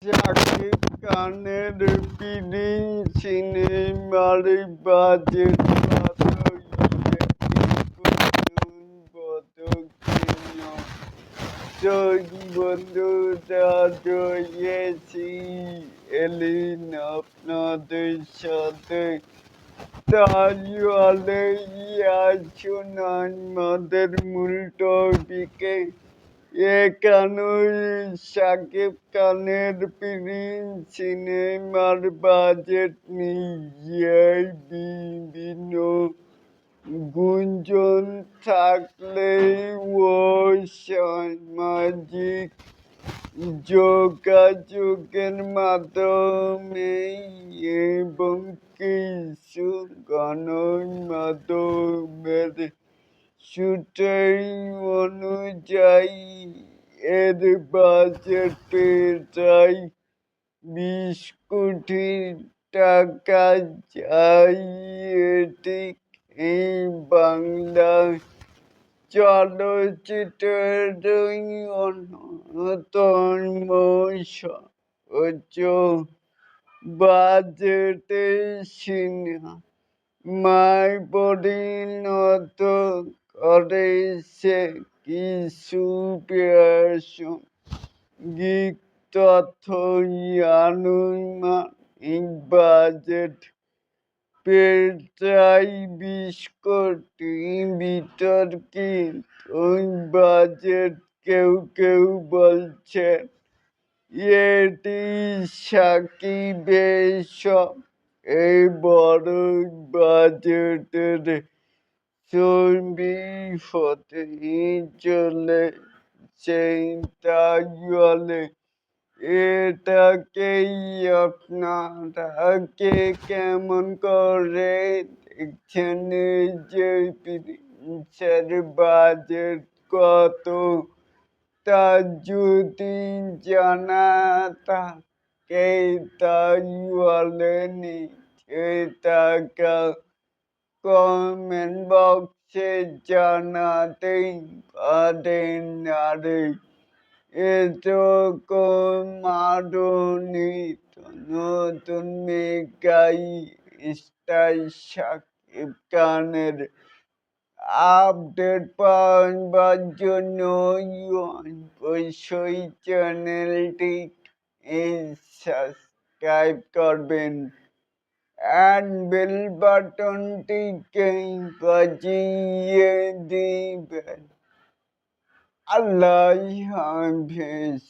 শাকিব খানের ফিল্ম সিনেমার বাজেট কত? কেন? বন্ধুরা রয়েছি এলিন আপনাদের সাথে। তাহলে আসুন আমাদের মূল টপিকে। এখানেই শাকিব খানের ফিল্ম সিনেমার বাজেট নিয়ে বিভিন্ন গুঞ্জন থাকলেও সামাজিক যোগাযোগের মাধ্যমে এবং কিছু গণমাধ্যমের সূত্র অনুযায়ী এর বাজেট প্রায় 20 কোটি টাকা যায়। এটি বাংলা চলচ্চিত্রের অন্যতম সর্বোচ্চ বাজেটের সিনেমায় পরিণত করেছে। কিছু প্রাসঙ্গিক তথ্য আনুমানিক বাজেট প্রায় 20 কোটি। বিতর্কিত বাজেট কেউ কেউ বলছেন এটি সাকিবের সবচেয়ে বড় বাজেটের ছবি হতে চলেছে। তাহলে এটাকেই আপনারা কেমন করে দেখছেন? এই যে ফিল্মের বাজেট কত তা যদি জানা থাকে তাহলে নিচে থাকা কমেন্ট বক্সে জানাতে পারেন। আর এরকম আরো নিত্য নতুন মেগাই স্টার শাকিব খানের আপডেট পাওয়ার জন্য অবশ্যই চ্যানেলটি সাবস্ক্রাইব করবেন and বেল বাটনটিকে বাজিয়ে দিবেন। আল্লাহ হাফেজ।